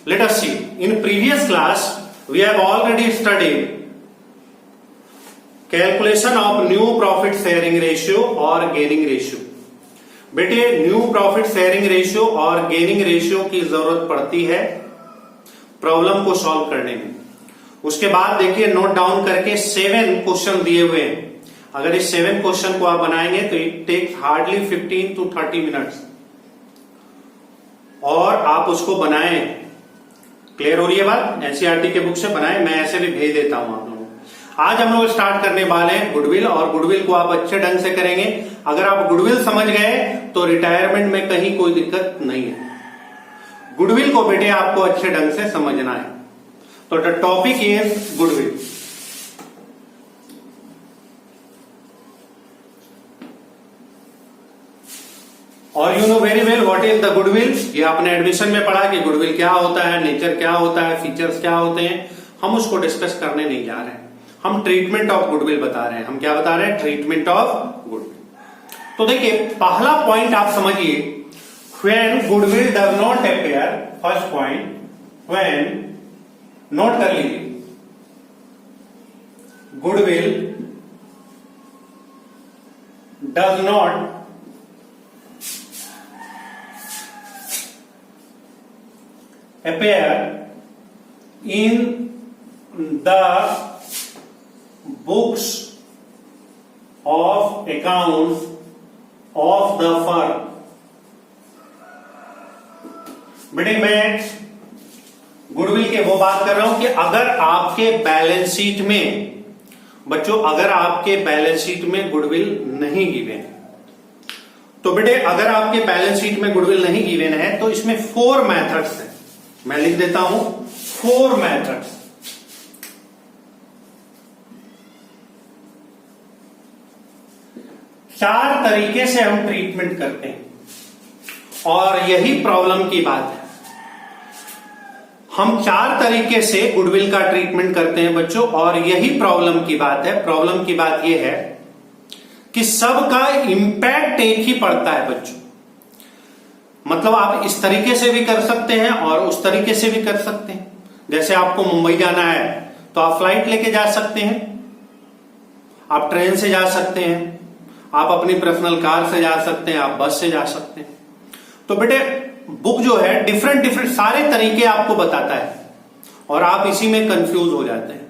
Let us see. In previous class, we have already studied calculation of new profit sharing ratio or gaining ratio. बेटे new profit sharing ratio और gaining ratio की जरूरत पड़ती है problem को solve करने में। उसके बाद देखिए नोट डाउन करके 7 क्वेश्चन दिए हुए हैं। अगर इस 7 क्वेश्चन को आप बनाएंगे तो it takes hardly 15 to 30 minutes और आप उसको बनाएं। क्लियर हो रही है बात? एनसीईआरटी के बुक से बनाएं, मैं ऐसे भी भेज देता हूं आप लोगों को। आज हम लोग स्टार्ट करने वाले हैं गुडविल, और गुडविल को आप अच्छे ढंग से करेंगे। अगर आप गुडविल समझ गए तो रिटायरमेंट में कहीं कोई दिक्कत नहीं है। गुडविल को बेटे आपको अच्छे ढंग से समझना है। तो द टॉपिक इज गुडविल। और you know very well what is the goodwill. ये आपने एडमिशन में पढ़ा कि गुडविल क्या होता है, नेचर क्या होता है, फीचर्स क्या होते हैं। हम उसको डिस्कस करने नहीं जा रहे हैं, हम ट्रीटमेंट ऑफ गुडविल बता रहे हैं। हम क्या बता रहे हैं? Treatment of goodwill. तो देखिए पहला पॉइंट आप समझिए, when goodwill does not appear. First point, when, note कर लीजिए, goodwill does not appear in the books of accounts of the firm। बेटे मैं गुडविल के वो बात कर रहा हूं कि अगर आपके बैलेंस शीट में, बच्चों अगर आपके बैलेंस शीट में गुडविल नहीं गिवन, तो बेटे अगर आपके बैलेंस शीट में गुडविल नहीं गिवन है तो इसमें 4 मेथड्स हैं। मैं लिख देता हूं 4 मेथड्स। चार तरीके से हम ट्रीटमेंट करते हैं और यही प्रॉब्लम की बात है। हम 4 तरीके से गुडविल का ट्रीटमेंट करते हैं बच्चों, और यही प्रॉब्लम की बात है। प्रॉब्लम की बात यह है कि सबका इंपैक्ट एक ही पड़ता है बच्चों। मतलब आप इस तरीके से भी कर सकते हैं और उस तरीके से भी कर सकते हैं। जैसे आपको मुंबई जाना है तो आप फ्लाइट लेके जा सकते हैं, आप ट्रेन से जा सकते हैं, आप अपनी पर्सनल कार से जा सकते हैं, आप बस से जा सकते हैं। तो बेटे बुक जो है डिफरेंट सारे तरीके आपको बताता है और आप इसी में कंफ्यूज हो जाते हैं।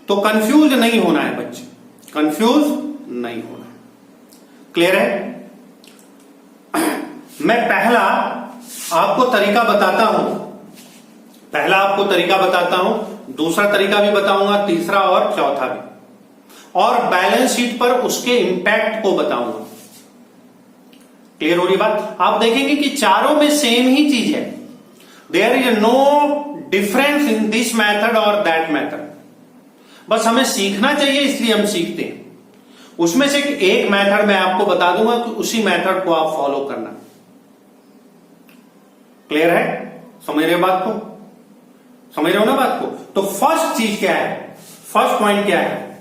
तो कंफ्यूज नहीं होना है बच्चे, कंफ्यूज नहीं होना है। क्लियर है? मैं पहला आपको तरीका बताता हूं, दूसरा तरीका भी बताऊंगा, तीसरा और चौथा भी, और बैलेंस शीट पर उसके इंपैक्ट को बताऊंगा। क्लियर हो रही बात? आप देखेंगे कि चारों में सेम ही चीज है। There is no difference in this method और दैट मेथड। बस हमें सीखना चाहिए, इसलिए हम सीखते हैं। उसमें से एक मेथड मैं आपको बता दूंगा कि उसी मेथड को आप फॉलो करना। क्लियर है? समझ रहे हो बात को? समझ रहे हो ना बात को? तो फर्स्ट चीज क्या है, फर्स्ट पॉइंट क्या है?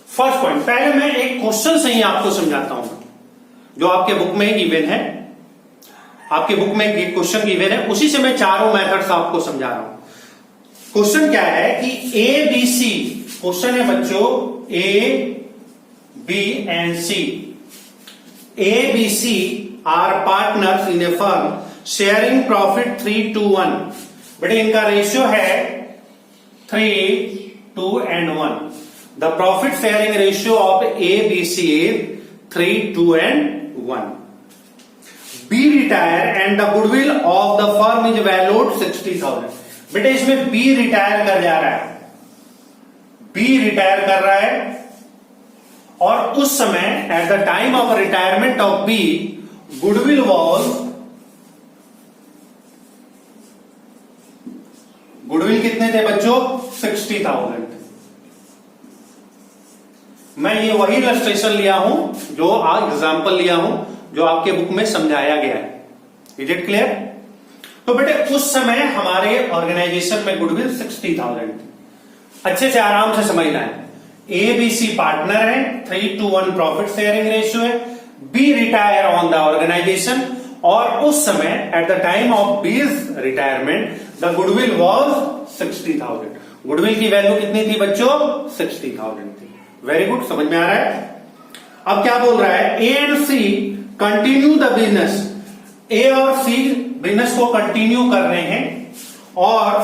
फर्स्ट पॉइंट, पहले मैं एक क्वेश्चन से ही आपको समझाता हूं जो आपके बुक में गिवन है। आपके बुक में एक क्वेश्चन गिवन है, उसी से मैं चारों मेथड्स आपको समझा रहा हूं। क्वेश्चन क्या है कि ए बी सी, क्वेश्चन है बच्चों A B and C. A B C are partners in a firm sharing profit 3:1। बेटे इनका रेशियो है 3:1। The profit sharing ratio of A B C is 3:1। B retire and the goodwill of the firm is valued 60,000। बेटे इसमें B retire कर जा रहा है, B retire कर रहा है, और उस समय at the time of retirement of B goodwill was, goodwill कितने थे बच्चों? 60,000। मैं ये वही इलस्ट्रेशन लिया हूं जो आज एग्जाम्पल लिया हूं जो आपके बुक में समझाया गया है। Is it clear? तो बेटे उस समय हमारे ऑर्गेनाइजेशन में गुडविल 60,000 थी। अच्छे से आराम से समझना है। ए बी सी पार्टनर है, 3:1 प्रॉफिट शेयरिंग रेशियो है, B retire on the organisation, और उस समय at the time of B's retirement the goodwill was 60,000। Goodwill की वैल्यू कितनी थी बच्चों? 60,000 थी। वेरी गुड, समझ में आ रहा है। अब क्या बोल रहा है? A and C continue the business. A और सी बिजनेस को कंटिन्यू कर रहे हैं और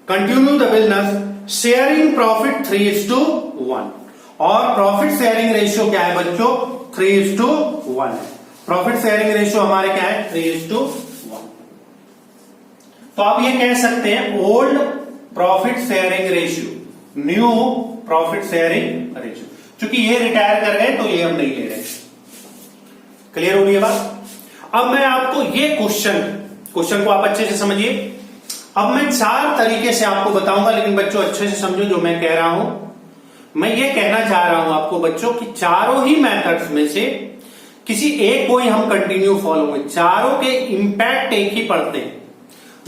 continue the business sharing profit 3:1। और प्रॉफिट शेयरिंग रेशियो क्या है बच्चों? 3:1 है। प्रॉफिट शेयरिंग रेशियो हमारे क्या है? 3:1। तो आप ये कह सकते हैं old profit sharing ratio, new profit sharing ratio. क्योंकि ये रिटायर कर गए तो ये हम नहीं ले रहे। क्लियर हो गई बात? अब मैं आपको ये क्वेश्चन को आप अच्छे से समझिए। अब मैं 4 तरीके से आपको बताऊंगा, लेकिन बच्चों अच्छे से समझो जो मैं कह रहा हूं। मैं ये कहना चाह रहा हूं आपको बच्चों कि चारों ही मेथड्स में से किसी एक को ही हम कंटिन्यू फॉलो करें। चारों के इंपैक्ट एक ही पड़ते हैं।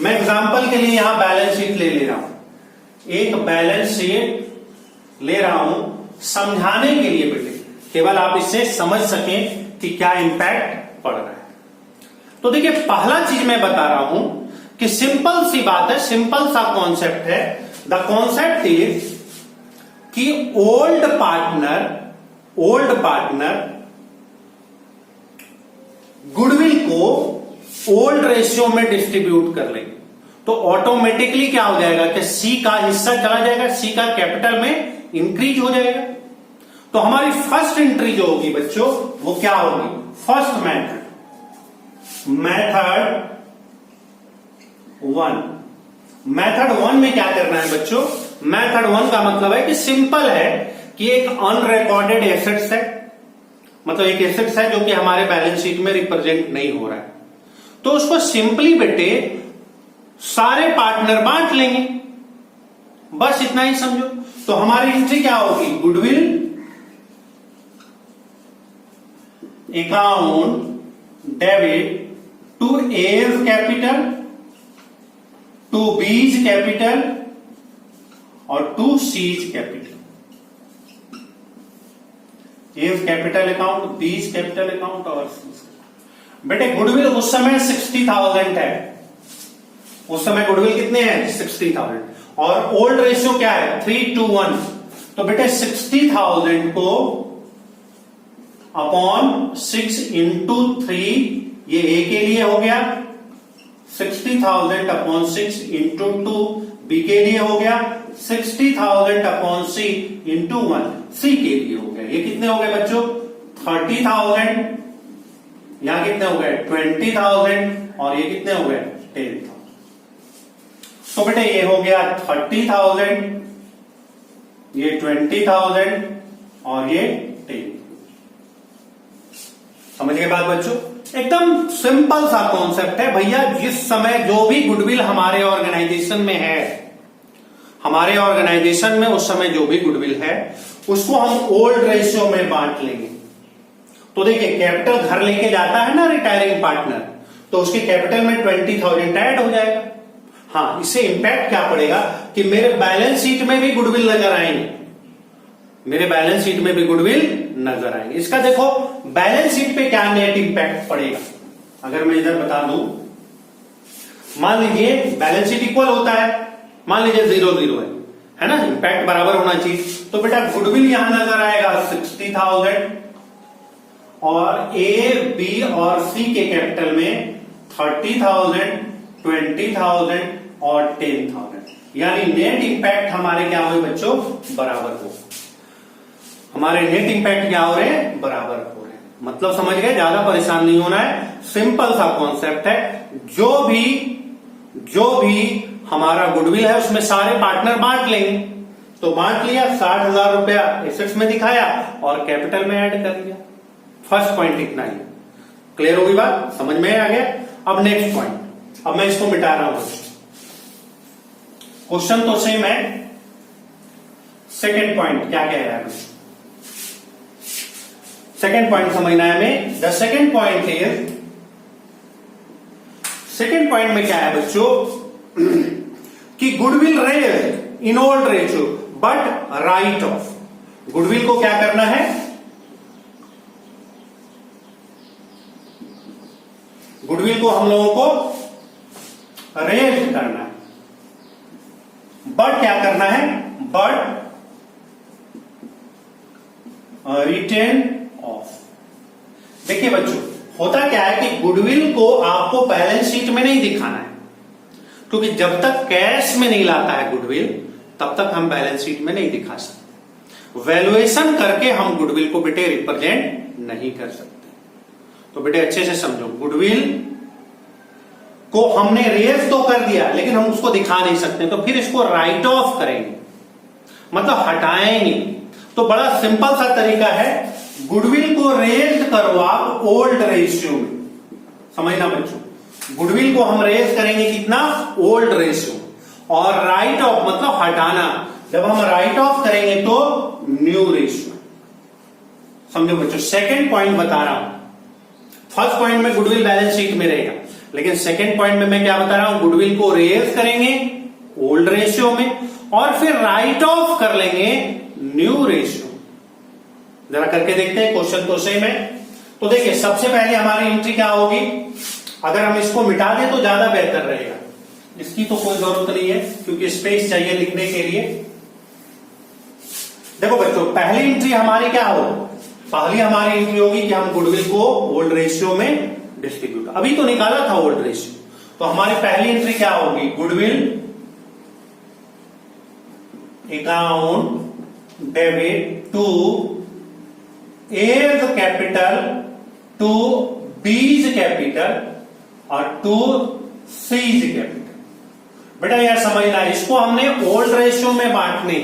मैं एग्जांपल के लिए यहां बैलेंस शीट ले रहा हूं, एक बैलेंस शीट ले रहा हूं समझाने के लिए बेटे, केवल आप इससे समझ सकें कि क्या इंपैक्ट पड़ रहा है। तो देखिए, पहला चीज मैं बता रहा हूं कि सिंपल सी बात है, सिंपल सा कॉन्सेप्ट है। द कॉन्सेप्ट इज कि ओल्ड पार्टनर गुडविल को ओल्ड रेशियो में डिस्ट्रीब्यूट कर लेंगे तो ऑटोमेटिकली क्या हो जाएगा कि सी का हिस्सा चला जाएगा, सी का कैपिटल में इंक्रीज हो जाएगा। तो हमारी फर्स्ट एंट्री जो होगी बच्चों वो क्या होगी? फर्स्ट मेथड वन में क्या करना है बच्चों? मेथड वन का मतलब है कि सिंपल है कि एक अनरिकॉर्डेड एसेट्स है, मतलब एक एसेट्स है जो कि हमारे बैलेंस शीट में रिप्रेजेंट नहीं हो रहा है, तो उसको सिंपली बेटे सारे पार्टनर बांट लेंगे, बस इतना ही समझो। तो हमारी एंट्री क्या होगी? Goodwill account debit to A's capital, to B's capital और to C's capital. A's capital account, B's capital account और बेटे गुडविल उस समय 60,000 है। उस समय गुडविल कितने हैं? 60,000। और ओल्ड रेशियो क्या है? 3:1। तो बेटे 60,000 को अपॉन 6 इंटू 3, ये ए के लिए हो गया। 60,000 अपॉन 6 इंटू 2 बी के लिए हो गया। 60,000 अपॉन सी इंटू 1 सी के लिए हो गया। ये कितने हो गए बच्चों? 30,000। यहां कितने हो गए? 20,000। और ये कितने हो गए? 10,000। तो बेटे ये हो गया 30,000, ये 20,000 और ये 10,000। समझ गए बात बच्चों? एकदम सिंपल सा कॉन्सेप्ट है भैया। जिस समय जो भी गुडविल हमारे ऑर्गेनाइजेशन में है, हमारे ऑर्गेनाइजेशन में उस समय जो भी गुडविल है उसको हम ओल्ड रेशियो में बांट लेंगे। तो देखिए, कैपिटल घर लेके जाता है ना रिटायरिंग पार्टनर, तो उसके कैपिटल में 20,000 ऐड हो जाएगा। हाँ, इससे इंपैक्ट क्या पड़ेगा कि मेरे बैलेंस शीट में भी गुडविल नजर आएंगे, मेरे बैलेंस शीट में भी गुडविल नजर आएंगे। इसका देखो बैलेंस शीट पे क्या नेट इंपैक्ट पड़ेगा। अगर मैं इधर बता दूं, मान लीजिए बैलेंस शीट इक्वल होता है, मान लीजिए 0-0 है ना, इंपैक्ट बराबर होना चाहिए। तो बेटा गुडविल यहां नजर आएगा 60,000 और ए, बी और सी के कैपिटल में 30,000, 20,000 और 10,000। यानी नेट इंपैक्ट हमारे क्या हुए बच्चों? बराबर हो। हमारे नेट इंपैक्ट क्या हो रहे हैं? बराबर हो रहे हैं। मतलब समझ गए? ज्यादा परेशान नहीं होना है, सिंपल सा कॉन्सेप्ट है। जो भी हमारा गुडविल है उसमें सारे पार्टनर बांट लेंगे। तो बांट लिया, 60,000 रुपया एसेट्स में दिखाया और कैपिटल में ऐड कर लिया। फर्स्ट पॉइंट इतना ही। क्लियर होगी बात? समझ में आ गया? अब नेक्स्ट पॉइंट, अब मैं इसको मिटा रहा हूं। क्वेश्चन तो सेम है, सेकेंड पॉइंट क्या कह रहा है? सेकेंड पॉइंट समझना है हमें। The second point is, second point में क्या है बच्चों कि goodwill raise in old ratio but write off. Goodwill को क्या करना है? गुडविल को हम लोगों को रेज करना है, बट क्या करना है, बट रिटेन ऑफ। देखिए बच्चों, होता क्या है कि गुडविल को आपको बैलेंस शीट में नहीं दिखाना है, क्योंकि जब तक कैश में नहीं लाता है गुडविल तब तक हम बैलेंस शीट में नहीं दिखा सकते। वैल्यूएशन करके हम गुडविल को बेटे रिप्रेजेंट नहीं कर सकते। तो बेटे अच्छे से समझो, गुडविल को हमने रेज तो कर दिया लेकिन हम उसको दिखा नहीं सकते, तो फिर इसको राइट ऑफ करेंगे, मतलब हटाएंगे। तो बड़ा सिंपल सा तरीका है, गुडविल को रेज करो आप ओल्ड रेशियो में। समझना बच्चों, गुडविल को हम रेज करेंगे कितना, ओल्ड रेशियो, और राइट ऑफ मतलब हटाना, जब हम राइट ऑफ करेंगे तो न्यू रेशियो। समझो बच्चों, सेकंड पॉइंट बता रहा हूं। फर्स्ट पॉइंट में गुडविल बैलेंस शीट में रहेगा, लेकिन सेकंड पॉइंट में मैं क्या बता रहा हूं, गुडविल को रेज करेंगे ओल्ड रेशियो में और फिर राइट ऑफ कर लेंगे न्यू रेशियो। जरा करके देखते हैं, क्वेश्चन तो सेम है। तो देखिए, सबसे पहले हमारी एंट्री क्या होगी, अगर हम इसको मिटा दें तो ज्यादा बेहतर रहेगा, इसकी तो कोई जरूरत नहीं है क्योंकि स्पेस चाहिए लिखने के लिए। देखो बच्चों, पहली एंट्री हमारी क्या हो, पहली हमारी एंट्री होगी कि हम गुडविल को ओल्ड रेशियो में डिस्ट्रीब्यूट, अभी तो निकाला था ओल्ड रेशियो, तो हमारी पहली एंट्री क्या होगी, goodwill account debit to A's capital to B's capital और टू सीज कैपिटल। बेटा यह समझना, इसको हमने ओल्ड रेशियो में बांटने,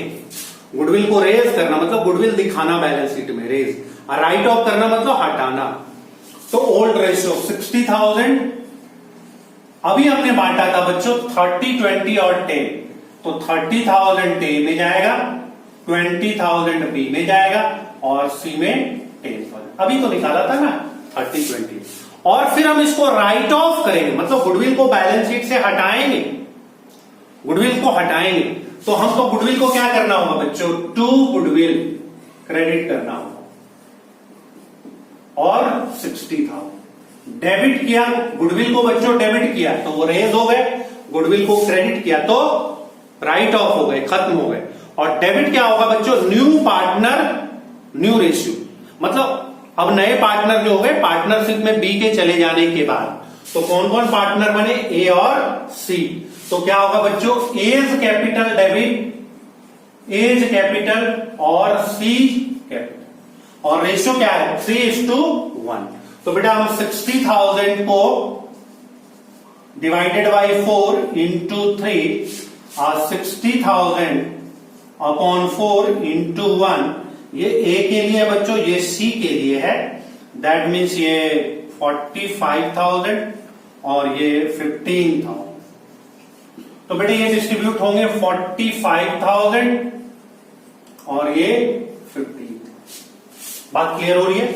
गुडविल को रेज करना मतलब गुडविल दिखाना बैलेंस शीट में, रेज, और राइट ऑफ करना मतलब हटाना। तो ओल्ड रेशियो 60,000 अभी हमने बांटा था बच्चों 30, 20 और 10, तो 30,000 ए में जाएगा, 20,000 बी में जाएगा और सी में 10,000। अभी तो निकाला था ना 30, 20, और फिर हम इसको राइट ऑफ करेंगे, मतलब गुडविल को बैलेंस शीट से हटाएंगे, गुडविल को हटाएंगे। तो हमको गुडविल को क्या करना होगा बच्चों, टू गुडविल क्रेडिट करना होगा और 60,000 डेबिट किया, गुडविल को बच्चों डेबिट किया तो वो रेज हो गए, गुडविल को क्रेडिट किया तो राइट ऑफ हो गए, खत्म हो गए। और डेबिट क्या होगा बच्चों, न्यू पार्टनर न्यू रेशियो, मतलब अब नए पार्टनर जो हो गए पार्टनरशिप में बी के चले जाने के बाद, तो कौन कौन पार्टनर बने, ए और सी। तो क्या होगा बच्चों, A's capital debit, A's capital और सी कैपिटल, और रेशियो क्या है 3:1। तो बेटा हम 60,000 को डिवाइडेड बाई 4 इंटू 3 और 60,000 अपॉन 4 इंटू 1, ये ए के लिए बच्चों, ये सी के लिए है, दैट मीन्स ये 45,000 और ये 15,000। तो बेटे ये डिस्ट्रीब्यूट होंगे 45,000 और ये 15,000। बात क्लियर हो रही है।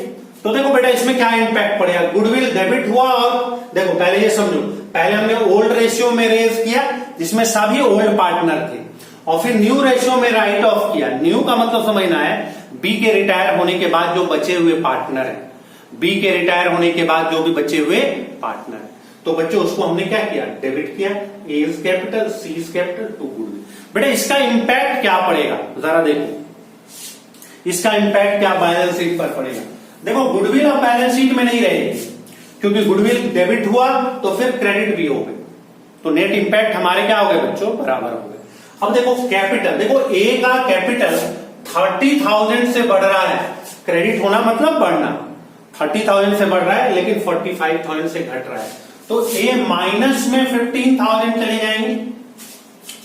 तो देखो बेटा इसमें क्या इंपैक्ट पड़ेगा, गुडविल डेबिट हुआ, और देखो पहले ये समझो, पहले हमने ओल्ड रेशियो में रेज किया जिसमें सभी ओल्ड पार्टनर थे, और फिर न्यू रेशियो में राइट ऑफ किया। न्यू का मतलब समझना है बी के रिटायर होने के बाद जो बचे हुए पार्टनर है, बी के रिटायर होने के बाद जो भी बचे हुए पार्टनर है, तो बच्चों उसको हमने क्या किया, डेबिट किया, A's capital C's capital to goodwill. बेटा इसका इंपैक्ट क्या पड़ेगा, जरा देखो इसका इंपैक्ट क्या बैलेंस शीट पर पड़ेगा। देखो गुडविल अब बैलेंस शीट में नहीं रहेगी, क्योंकि गुडविल डेबिट हुआ तो फिर क्रेडिट भी हो गए, तो नेट इंपैक्ट हमारे क्या हो गए बच्चों, बराबर हो गए। अब देखो कैपिटल, देखो ए का कैपिटल 30,000 से बढ़ रहा है, क्रेडिट होना मतलब बढ़ना, 30,000 से बढ़ रहा है लेकिन 45,000 से घट रहा है, तो ए माइनस में 15,000 चले जाएंगे।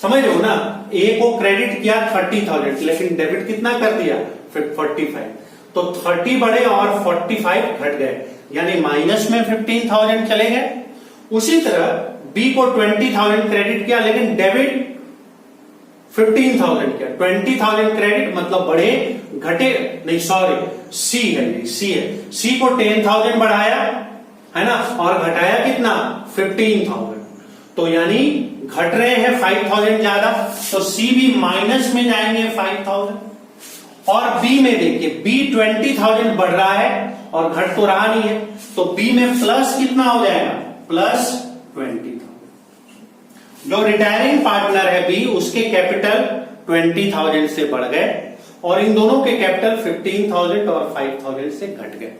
समझ रहे हो ना, ए को क्रेडिट किया 30,000 लेकिन डेबिट कितना कर दिया 45, तो 30 बढ़े और 45 घट गए, यानी माइनस में 15,000 चले गए। उसी तरह बी को 20,000 क्रेडिट किया लेकिन डेबिट 15,000 किया, 20,000 क्रेडिट मतलब बढ़े घटे नहीं, सॉरी सी है, सी है, सी को 10,000 बढ़ाया है ना, और घटाया कितना 15,000, तो यानी घट रहे हैं 5,000 ज्यादा, तो सी भी माइनस में जाएंगे 5,000। और बी में देखिए, बी 20,000 बढ़ रहा है और घट तो रहा नहीं है, तो बी में प्लस कितना हो जाएगा प्लस 20,000। जो रिटायरिंग पार्टनर है बी, उसके कैपिटल 20,000 से बढ़ गए और इन दोनों के कैपिटल 15,000 और 5,000 से घट गए।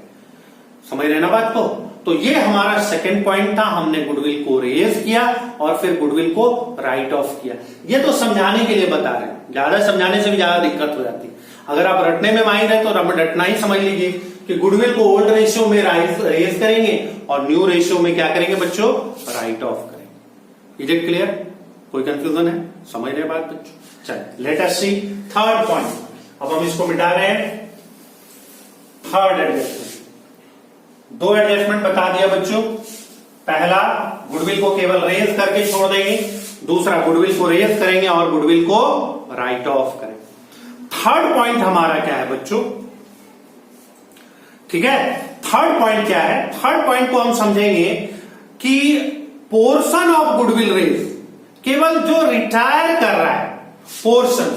समझ रहे ना बात को? तो ये हमारा सेकंड पॉइंट था। हमने गुडविल को रेज किया और फिर गुडविल को राइट ऑफ किया। ये तो समझाने के लिए बता रहे हैं, ज्यादा समझाने से भी ज्यादा दिक्कत हो जाती है। अगर आप रटने में माहिर है तो रटना ही समझ लीजिए कि गुडविल को ओल्ड रेशियो में रेज करेंगे और न्यू रेशियो में क्या करेंगे बच्चों? राइट ऑफ करेंगे। Is it clear? कोई कंफ्यूजन है? समझ रहे बात बच्चों? चलिए लेट अस सी थर्ड पॉइंट। अब हम इसको मिटा रहे हैं। थर्ड एडजस्टमेंट, दो एडजस्टमेंट बता दिया बच्चों। पहला, गुडविल को केवल रेज करके छोड़ देंगे। दूसरा, गुडविल को रेज करेंगे और गुडविल को राइट ऑफ करेंगे। थर्ड पॉइंट हमारा क्या है बच्चों? ठीक है, थर्ड पॉइंट क्या है? थर्ड पॉइंट को हम समझेंगे कि पोर्शन ऑफ गुडविल रेज, केवल जो रिटायर कर रहा है, portion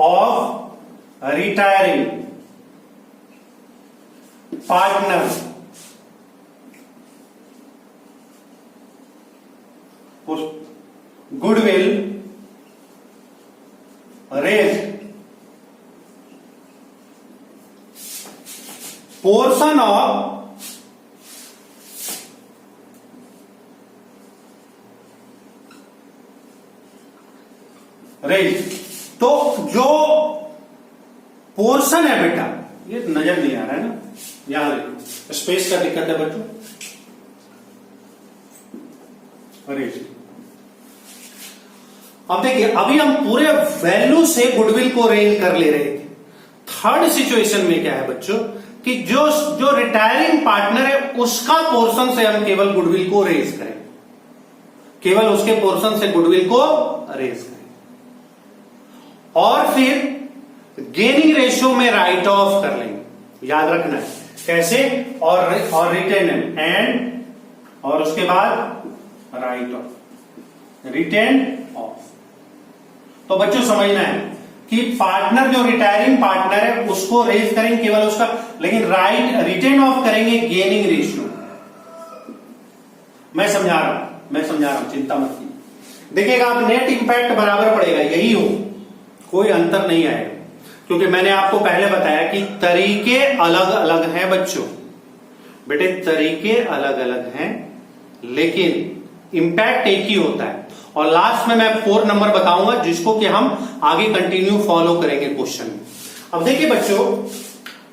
of retiring partner goodwill raise, portion of raise. तो जो पोर्शन है बेटा, ये नजर नहीं आ रहा है ना, यहां देखो स्पेस का दिक्कत है बच्चों। रेज, अब देखिए, अभी हम पूरे वैल्यू से गुडविल को रेज कर ले रहे थे। थर्ड सिचुएशन में क्या है बच्चों कि जो रिटायरिंग पार्टनर है उसका पोर्शन से हम केवल गुडविल को रेज करें, केवल उसके पोर्शन से गुडविल को रेज करें और फिर गेनिंग रेशियो में राइट ऑफ कर लेंगे। याद रखना है कैसे? और रिटेन एंड और उसके बाद राइट ऑफ, रिटेन ऑफ। तो बच्चों समझना है कि पार्टनर, जो रिटायरिंग पार्टनर है उसको रेज करेंगे केवल उसका, लेकिन रिटेन ऑफ करेंगे गेनिंग रेशियो। मैं समझा रहा हूं, चिंता मत कीजिए। देखिएगा आप, नेट इंपैक्ट बराबर पड़ेगा, यही हो, कोई अंतर नहीं आएगा, क्योंकि मैंने आपको पहले बताया कि तरीके अलग अलग हैं बच्चों। बेटे तरीके अलग अलग हैं लेकिन इंपैक्ट एक ही होता है। और लास्ट में मैं 4 नंबर बताऊंगा जिसको कि हम आगे कंटिन्यू फॉलो करेंगे क्वेश्चन में। अब देखिए बच्चों,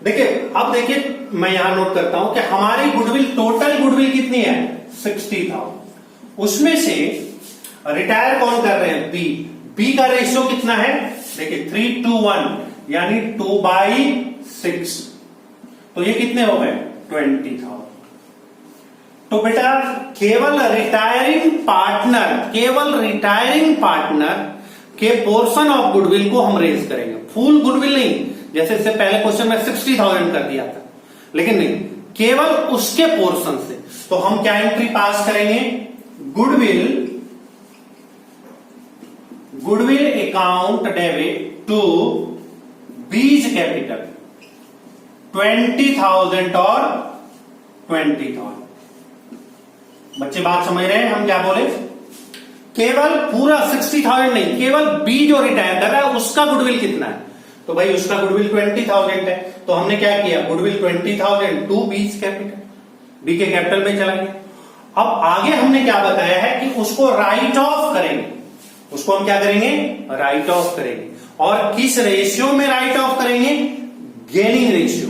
देखिए मैं यहां नोट करता हूं कि हमारी गुडविल, टोटल गुडविल कितनी है? 60,000। उसमें से रिटायर कौन कर रहे हैं? बी का रेशियो कितना है? देखिए 3:1 यानी 2/6। तो ये कितने हो गए? 20,000। तो बेटा केवल रिटायरिंग पार्टनर के पोर्शन ऑफ गुडविल को हम रेज करेंगे, फुल गुडविल नहीं, जैसे इससे पहले क्वेश्चन में 60,000 कर दिया था, लेकिन नहीं, केवल उसके पोर्शन से। तो हम क्या एंट्री पास करेंगे? Goodwill account debit to B's capital 20,000 और 20,000। बच्चे बात समझ रहे हैं हम क्या बोले? केवल पूरा 60,000 नहीं, केवल बी जो रिटायर कर रहा है उसका गुडविल कितना है? तो भाई उसका गुडविल 20,000 है। तो हमने क्या किया? Goodwill 20,000 to B's capital, B के कैपिटल में चला गया। अब आगे हमने क्या बताया है कि उसको राइट ऑफ करेंगे। उसको हम क्या करेंगे? राइट ऑफ करेंगे। और किस रेशियो में राइट ऑफ करेंगे? Gaining ratio.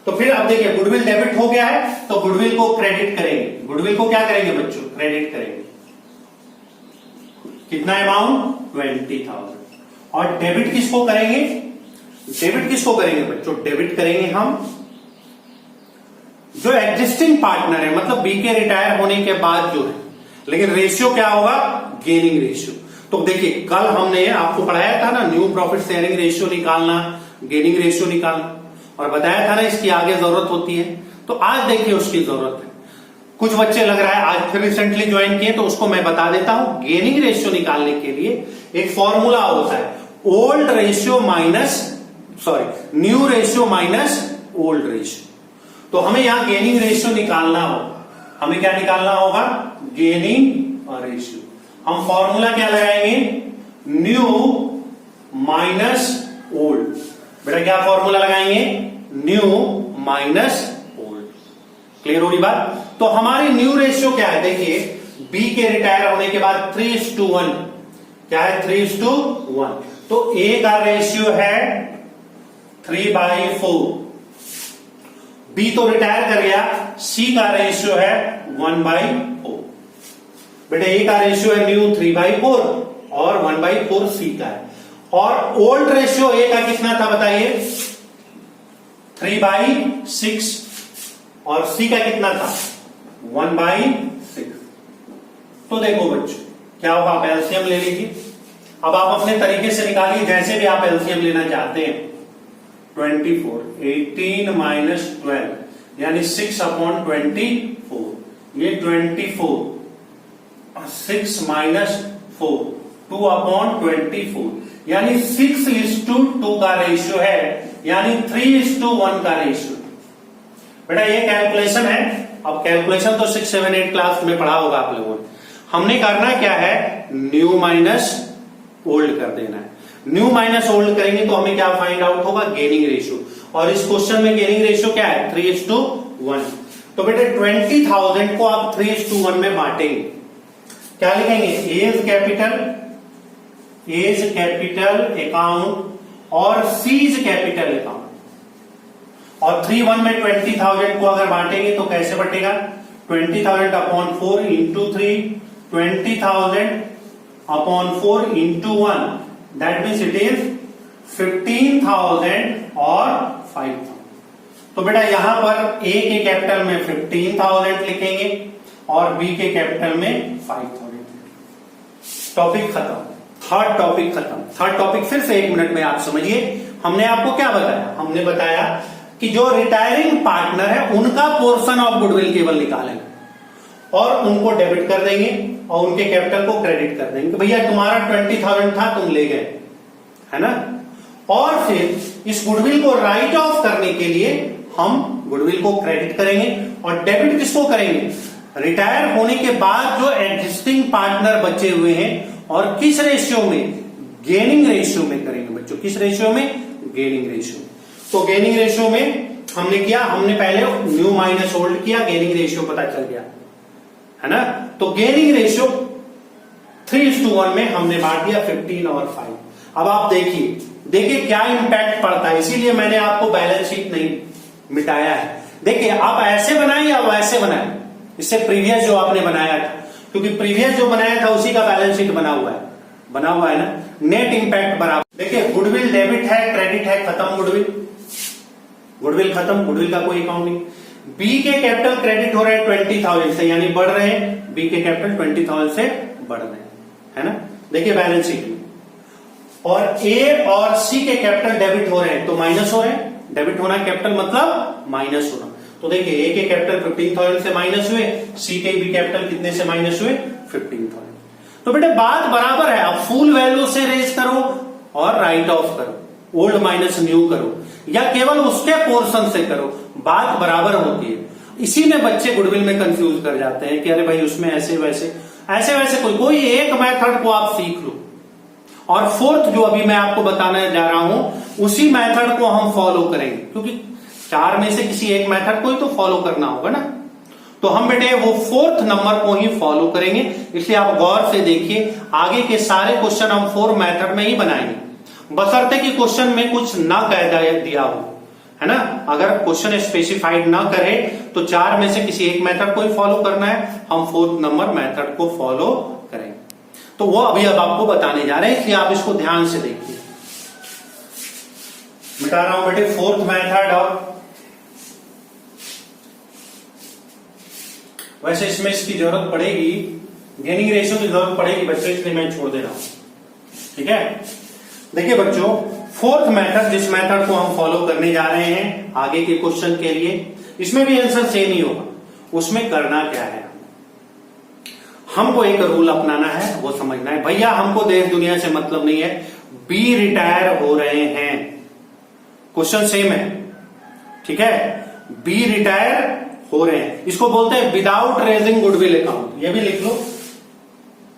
तो फिर अब देखिए, गुडविल डेबिट हो गया है तो गुडविल को क्रेडिट करेंगे। गुडविल को क्या करेंगे बच्चों? क्रेडिट करेंगे। कितना अमाउंट? 20,000। और डेबिट किसको करेंगे? बच्चों डेबिट करेंगे हम जो एग्जिस्टिंग पार्टनर है, मतलब बी के रिटायर होने के बाद जो है, लेकिन रेशियो क्या होगा? Gaining ratio. तो देखिए कल हमने आपको पढ़ाया था ना, न्यू प्रॉफिट शेयरिंग रेशियो निकालना, गेनिंग रेशियो निकालना, और बताया था ना इसकी आगे जरूरत होती है। तो आज देखिए उसकी जरूरत है। कुछ बच्चे लग रहा है आज फिर रिसेंटली ज्वाइन किए, तो उसको मैं बता देता हूं। गेनिंग रेशियो निकालने के लिए एक फॉर्मूला होता है, new ratio minus old ratio. तो हमें यहां गेनिंग रेशियो निकालना होगा। हमें क्या निकालना होगा? Gaining ratio. हम फॉर्मूला क्या लगाएंगे? New minus old. बेटा क्या फॉर्मूला लगाएंगे? New minus old. क्लियर हो रही बात? तो हमारी न्यू रेशियो क्या है? देखिए बी के रिटायर होने के बाद 3:1 क्या है? 3:1। तो ए का रेशियो है 3/4। बी तो रिटायर कर गया, सी का रेशियो है 1/4। बेटा ए का रेशियो है न्यू 3/4 और 1/4 सी का है। और ओल्ड रेशियो ए का कितना था बताइए? 3/6 और सी का कितना था? 1/6। तो देखो बच्चों क्या होगा? आप एलसीएम ले लीजिए। अब आप अपने तरीके से निकालिए, जैसे भी आप एलसीएम लेना चाहते हैं। 24 18 माइनस 12 यानी 6/24। ये 24 6 माइनस 4 2/24 यानी 6:2 का रेशियो है, यानी 3:1 का रेशियो। बेटा ये कैलकुलेशन है। अब कैलकुलेशन तो 6, 7, 8 क्लास में पढ़ा होगा आप लोगों ने। हमने करना क्या है? न्यू माइनस ओल्ड कर देना है। न्यू माइनस ओल्ड करेंगे तो हमें क्या फाइंड आउट होगा? Gaining ratio. और इस क्वेश्चन में गेनिंग रेशियो क्या है? 3:1। तो बेटे 20,000 को आप 3:1 में बांटेंगे। क्या लिखेंगे? एज कैपिटल अकाउंट और सीज कैपिटल अकाउंट। और 3:1 में 20,000 को अगर बांटेंगे तो कैसे बटेगा? 20,000/4 into 3, 20,000/4 into 1, that means it is 15,000 और 5,000। तो बेटा यहां पर ए के कैपिटल में 15,000 लिखेंगे और बी के कैपिटल में 5,000। टॉपिक खत्म। थर्ड टॉपिक खत्म। थर्ड टॉपिक फिर से 1 मिनट में आप समझिए। हमने आपको क्या बताया? हमने बताया कि जो रिटायरिंग पार्टनर है उनका पोर्शन ऑफ गुडविल केवल निकालेंगे और उनको डेबिट कर देंगे और उनके कैपिटल को क्रेडिट कर देंगे। भैया तुम्हारा 20,000 था, तुम ले गए, है ना? और फिर इस गुडविल को राइट ऑफ करने के लिए हम गुडविल को क्रेडिट करेंगे और डेबिट किसको करेंगे? रिटायर होने के बाद जो एग्जिस्टिंग पार्टनर बचे हुए हैं। और किस रेशियो में? गेनिंग रेशियो में करेंगे बच्चों। किस रेशियो में? Gaining ratio. तो गेनिंग रेशियो में हमने किया, हमने पहले न्यू माइनस ओल्ड किया, गेनिंग रेशियो पता चल गया, है ना? तो गेनिंग रेशियो 3:1 में हमने बांट दिया 15 और 5। अब आप देखिए क्या इंपैक्ट पड़ता है। इसीलिए मैंने आपको बैलेंस शीट नहीं मिटाया है। देखिए आप ऐसे बनाए या वैसे बनाए, इससे प्रीवियस जो आपने बनाया था, क्योंकि प्रीवियस जो बनाया था उसी का बैलेंस शीट बना हुआ है ना? नेट इंपैक्ट बराबर। देखिए गुडविल डेबिट है, क्रेडिट है, खत्म गुडविल खत्म, गुडविल का कोई अकाउंट नहीं। बी के कैपिटल क्रेडिट हो रहे हैं 20,000 से, यानी बढ़ रहे हैं। बी के कैपिटल 20,000 से बढ़ रहे हैं, है ना? देखिए बैलेंस शीट में। और ए और सी के कैपिटल डेबिट हो रहे हैं तो माइनस हो रहे हैं। डेबिट होना कैपिटल मतलब माइनस होना। तो देखिए ए के कैपिटल 15,000 से माइनस हुए, सी के भी कैपिटल कितने से माइनस हुए? 15,000। तो बेटे बात बराबर है। आप फुल वैल्यू से रेज करो और राइट ऑफ करो, ओल्ड माइनस न्यू करो, या केवल उसके पोर्शन से करो, बात बराबर होती है। इसी में बच्चे गुडविल में कंफ्यूज कर जाते हैं कि अरे भाई उसमें ऐसे वैसे कोई एक मेथड को आप सीख लो। और फोर्थ जो अभी मैं आपको बताने जा रहा हूं उसी मेथड को हम फॉलो करेंगे, क्योंकि 4 में से किसी एक मेथड को ही तो फॉलो करना होगा ना। तो हम बेटे वो 4th नंबर को ही फॉलो करेंगे। इसलिए आप गौर से देखिए, आगे के सारे क्वेश्चन हम 4 मेथड में ही बनाएंगे, बशर्ते कि क्वेश्चन में कुछ ना कह दिया हो, है ना? अगर क्वेश्चन स्पेसिफाइड ना करे तो 4 में से किसी एक मेथड को ही फॉलो करना है। हम 4th नंबर मेथड को फॉलो करेंगे। तो वो अभी अब आपको बताने जा रहे हैं, इसलिए आप इसको ध्यान से देखिए। मिटा रहा हूं बेटे 4th मेथड। और वैसे इसमें इसकी जरूरत पड़ेगी, गेनिंग रेशियो की जरूरत पड़ेगी बच्चों, इसलिए मैं छोड़ दे रहा हूं। ठीक है, देखिए बच्चों 4th मेथड, जिस मेथड को हम फॉलो करने जा रहे हैं आगे के क्वेश्चन के लिए, इसमें भी आंसर सेम ही होगा। उसमें करना क्या है? हमको एक रूल अपनाना है, वो समझना है। भैया हमको देश दुनिया से मतलब नहीं है, बी रिटायर हो रहे हैं, क्वेश्चन सेम है, ठीक है? बी रिटायर हो रहे हैं, इसको बोलते हैं विदाउट रेजिंग गुडविल अकाउंट। ये भी लिख लो,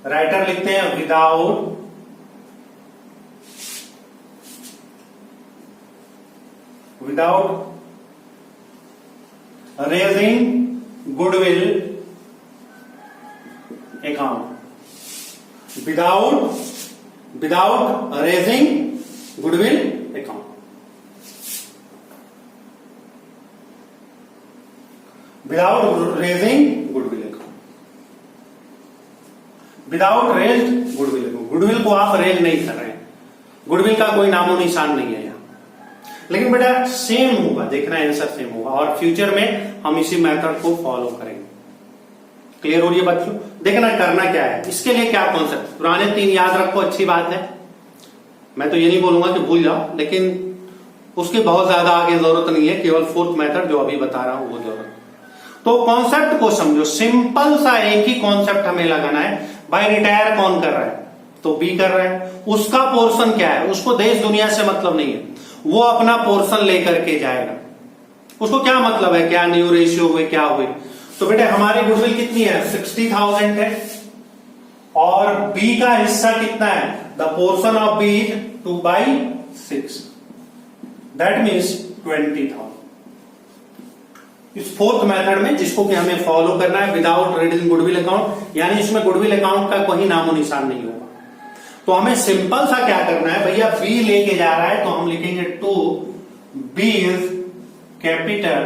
राइटर लिखते हैं without raising goodwill account, without raising goodwill account, without raising goodwill account, without raised goodwill account. Goodwill को आप रेज नहीं कर रहे हैं, गुडविल का कोई नामो निशान नहीं है यहां, लेकिन बेटा सेम होगा, देखना आंसर सेम होगा और फ्यूचर में हम इसी मेथड को फॉलो करेंगे। क्लियर हो रही है बच्चों? देखना करना क्या है, इसके लिए क्या कॉन्सेप्ट, पुराने 3 याद रखो, अच्छी बात है। मैं तो ये नहीं बोलूंगा कि भूल जाओ, लेकिन उसकी बहुत ज्यादा आगे जरूरत नहीं है, केवल 4th मेथड जो अभी बता रहा हूं वो जरूरत। तो कॉन्सेप्ट को समझो, सिंपल सा एक ही कॉन्सेप्ट हमें लगाना है। भाई रिटायर कौन कर रहा है? तो बी कर रहा है, उसका पोर्शन क्या है? उसको देश दुनिया से मतलब नहीं है, वो अपना पोर्शन लेकर के जाएगा। उसको क्या मतलब है, क्या न्यू रेशियो हुए, क्या हुए। तो बेटे हमारी गुडविल कितनी है? 60,000 है, और बी का हिस्सा कितना है? The portion of B is 2/6, that means 20,000। इस 4th मेथड में, जिसको कि हमें फॉलो करना है विदाउट रेजिंग गुडविल अकाउंट, यानी इसमें गुडविल अकाउंट का कोई नामो निशान नहीं होगा। तो हमें सिंपल सा क्या करना है, भैया बी लेके जा रहा है तो हम लिखेंगे to B's capital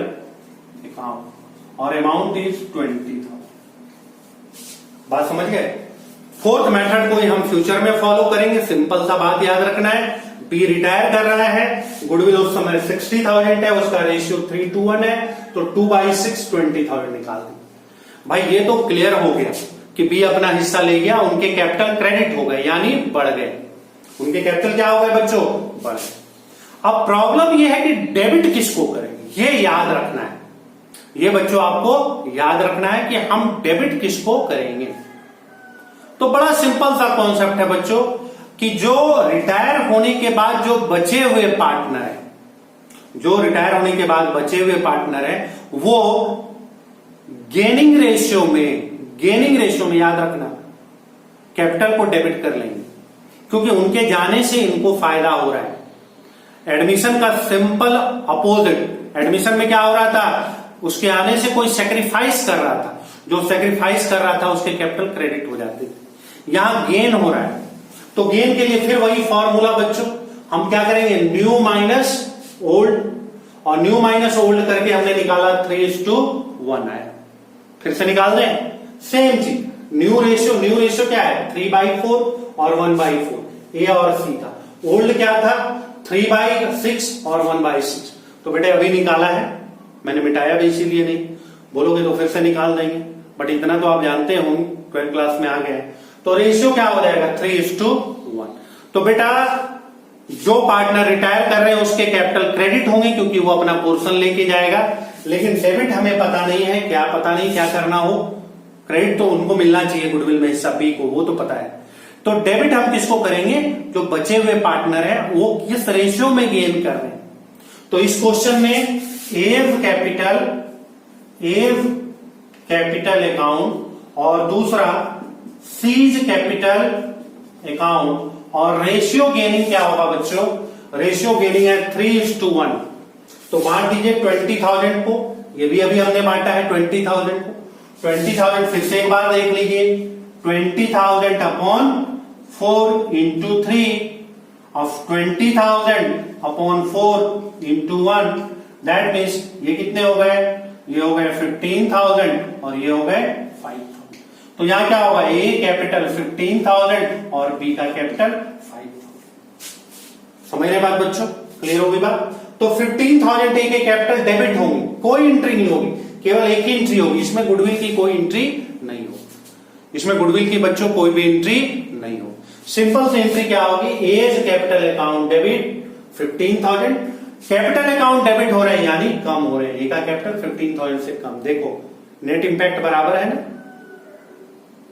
account और अमाउंट इज 20,000। बात समझ गए? 4th मेथड को ही हम फ्यूचर में फॉलो करेंगे। सिंपल सा बात याद रखना है, बी रिटायर कर रहा है, गुडविल उस समय 60,000 है, उसका रेशियो 3:1 है, तो 2/6 20,000 निकाल दें। भाई ये तो क्लियर हो गया कि बी अपना हिस्सा ले गया, उनके कैपिटल क्रेडिट हो गए यानी बढ़ गए। उनके कैपिटल क्या हो गए बच्चों? बढ़ गए। अब प्रॉब्लम ये है कि डेबिट किसको करेंगे, ये याद रखना है। ये बच्चों आपको याद रखना है कि हम डेबिट किसको करेंगे। तो बड़ा सिंपल सा कॉन्सेप्ट है बच्चों कि जो रिटायर होने के बाद जो बचे हुए पार्टनर है, जो रिटायर होने के बाद बचे हुए पार्टनर है, वो गेनिंग रेशियो में याद रखना कैपिटल को डेबिट कर लेंगे, क्योंकि उनके जाने से इनको फायदा हो रहा है। एडमिशन का सिंपल अपोजिट, एडमिशन में क्या हो रहा था, उसके आने से कोई सेक्रीफाइस कर रहा था, जो सेक्रीफाइस कर रहा था उसके कैपिटल क्रेडिट हो जाते थे। यहां गेन हो रहा है, तो गेन के लिए फिर वही फॉर्मूला बच्चों, हम क्या करेंगे, न्यू माइनस ओल्ड, और न्यू माइनस ओल्ड करके हमने निकाला 3:1 आया। फिर से निकाल दें, सेम चीज, न्यू रेशियो क्या है, 3/4 और 1/4, ए और सी था। ओल्ड क्या था, 3/6 और 1/6। तो बेटे अभी निकाला है, मैंने मिटाया भी इसीलिए नहीं, बोलोगे तो फिर से निकाल देंगे, बट इतना तो आप जानते हो, 12th क्लास में आ गए। तो रेशियो क्या हो जाएगा, 3:1। तो बेटा जो पार्टनर रिटायर कर रहे हैं उसके कैपिटल क्रेडिट होंगे, क्योंकि वो अपना पोर्शन लेके जाएगा। लेकिन डेबिट हमें पता नहीं है, क्या पता नहीं क्या करना हो, क्रेडिट तो उनको मिलना चाहिए गुडविल में हिस्सा बी को, वो तो पता है। तो डेबिट हम किसको करेंगे, जो बचे हुए पार्टनर है वो किस रेशियो में गेन कर रहे हैं। तो इस क्वेश्चन में एज कैपिटल अकाउंट और दूसरा सीज कैपिटल अकाउंट, और रेशियो गेनिंग क्या होगा बच्चों, रेशियो गेनिंग है 3:1। तो बांट दीजिए 20,000 को, ये भी अभी हमने बांटा है 20,000 को। 20,000 फिर से एक बार देख लीजिए, 20,000 upon 4 into 3 of 20,000 upon 4 into 1, that means ये कितने हो गए, ये हो गए 15,000 और ये हो गए 5,000। तो यहां क्या होगा, ए कैपिटल 15,000 और बी का कैपिटल 5,000। समझ रहे बात बच्चों, क्लियर होगी बात। तो 15,000 ए के कैपिटल डेबिट होंगे, कोई एंट्री नहीं होगी, केवल एक ही एंट्री होगी, इसमें गुडविल की कोई एंट्री नहीं होगी, इसमें गुडविल की बच्चों कोई भी एंट्री नहीं होगी। सिंपल सी एंट्री क्या होगी, A's capital account debit 15,000, capital account debit हो रहे हैं यानी कम हो रहे हैं, ए का कैपिटल 15,000 से कम। देखो नेट इंपैक्ट बराबर है ना,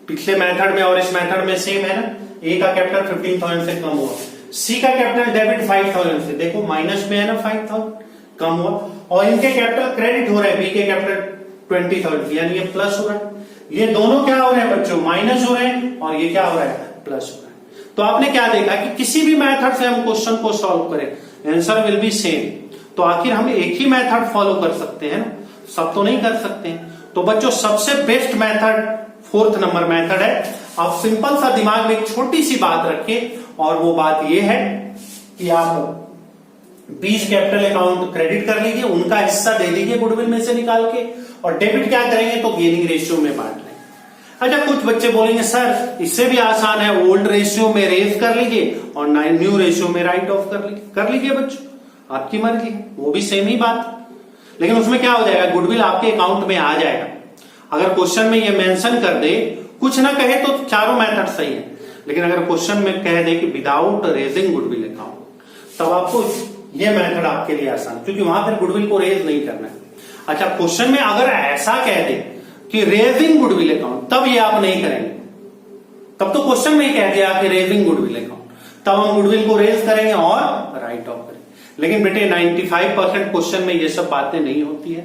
पिछले मेथड में और इस मेथड में सेम है ना, ए का कैपिटल 15,000 से कम हुआ। सी का कैपिटल डेबिट 5,000 से, देखो माइनस में है ना 5,000, कम हुआ, और इनके कैपिटल क्रेडिट हो रहे हैं, बी के कैपिटल 20-30 यानी ये प्लस हो रहा है, ये दोनों क्या हो रहे हैं बच्चों, माइनस हो रहे हैं, और ये क्या हो रहा है, प्लस हो रहा है। तो आपने क्या देखा कि किसी भी मेथड से हम क्वेश्चन को सॉल्व करें आंसर विल बी सेम। तो आखिर हम एक ही मेथड फॉलो कर सकते हैं ना, सब तो नहीं कर सकते हैं। तो बच्चों सबसे best method 4th number method है। आप सिंपल सा दिमाग में एक छोटी सी बात रखिए, और वो बात ये है कि आप बीज कैपिटल अकाउंट क्रेडिट कर लीजिए, उनका हिस्सा दे दीजिए गुडविल में से निकाल के, और डेबिट क्या करेंगे तो गेनिंग रेशियो में बांट लेंगे। अच्छा, कुछ बच्चे बोलेंगे सर इससे भी आसान है, ओल्ड रेशियो में रेज कर लीजिए और न्यू रेशियो में राइट ऑफ कर लीजिए बच्चों, आपकी मर्जी है, वो भी सेम ही बात। लेकिन उसमें क्या हो जाएगा, गुडविल आपके अकाउंट में आ जाएगा। अगर क्वेश्चन में ये मेंशन कर दे, कुछ ना कहे तो चारों मेथड सही है, लेकिन अगर क्वेश्चन में कह दे कि विदाउट रेजिंग गुडविल अकाउंट, तब आपको ये मेथड आपके लिए आसान, क्योंकि वहां पर गुडविल को रेज नहीं करना है। अच्छा, क्वेश्चन में अगर ऐसा कह दे कि रेजिंग गुडविल अकाउंट, तब ये आप नहीं करेंगे, तब तो क्वेश्चन में ही कह दिया कि रेजिंग गुडविल अकाउंट, तब हम गुडविल को रेज करेंगे और राइट ऑफ करेंगे। लेकिन बेटे 95% क्वेश्चन में ये सब बातें नहीं होती है,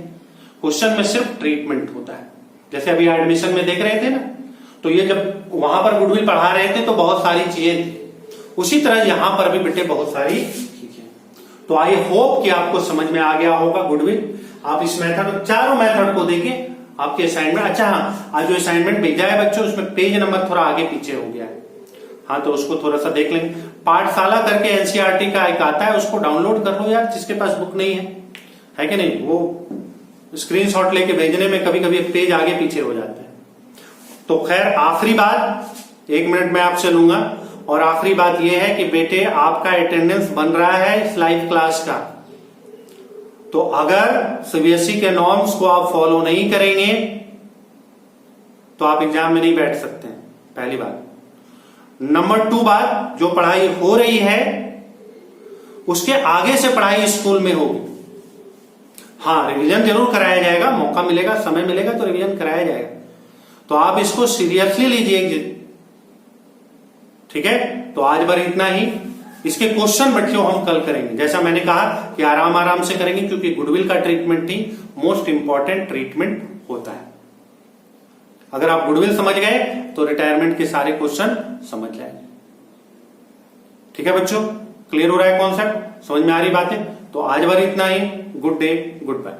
क्वेश्चन में सिर्फ ट्रीटमेंट होता है। जैसे अभी एडमिशन में देख रहे थे ना, तो ये जब वहां पर गुडविल पढ़ा रहे थे तो बहुत सारी चीजें थी, उसी तरह यहां पर भी बेटे बहुत सारी चीजें। तो आई होप कि आपको समझ में आ गया होगा गुडविल। आप इस मेथड, चारों मेथड को देखिए आपके असाइनमेंट। अच्छा हाँ, आज जो असाइनमेंट भेजा है बच्चों, उसमें पेज नंबर थोड़ा आगे पीछे हो गया है, हाँ तो उसको थोड़ा सा देख लेंगे। पाठशाला करके एनसीईआरटी का एक आता है, उसको डाउनलोड कर लो यार, जिसके पास बुक नहीं है कि नहीं, वो स्क्रीनशॉट लेके भेजने में कभी कभी पेज आगे पीछे हो जाता है। तो खैर आखिरी बात 1 मिनट में आपसे लूंगा, और आखिरी बात यह है कि बेटे आपका अटेंडेंस बन रहा है इस लाइव क्लास का, तो अगर सीबीएसई के नॉर्म्स को आप फॉलो नहीं करेंगे तो आप एग्जाम में नहीं बैठ सकते हैं, पहली बात। नंबर 2 बात, जो पढ़ाई हो रही है उसके आगे से पढ़ाई स्कूल में होगी। हाँ, रिवीजन जरूर कराया जाएगा, मौका मिलेगा, समय मिलेगा तो रिवीजन कराया जाएगा, तो आप इसको सीरियसली लीजिए, ठीक है। तो आज बार इतना ही। इसके क्वेश्चन बच्चों हम कल करेंगे, जैसा मैंने कहा कि आराम आराम से करेंगे, क्योंकि गुडविल का ट्रीटमेंट ही मोस्ट इंपॉर्टेंट ट्रीटमेंट होता है। अगर आप गुडविल समझ गए तो रिटायरमेंट के सारे क्वेश्चन समझ जाएंगे। ठीक है बच्चों, क्लियर हो रहा है कॉन्सेप्ट, समझ में आ रही बातें? तो आज बार इतना ही। Good day, good bye.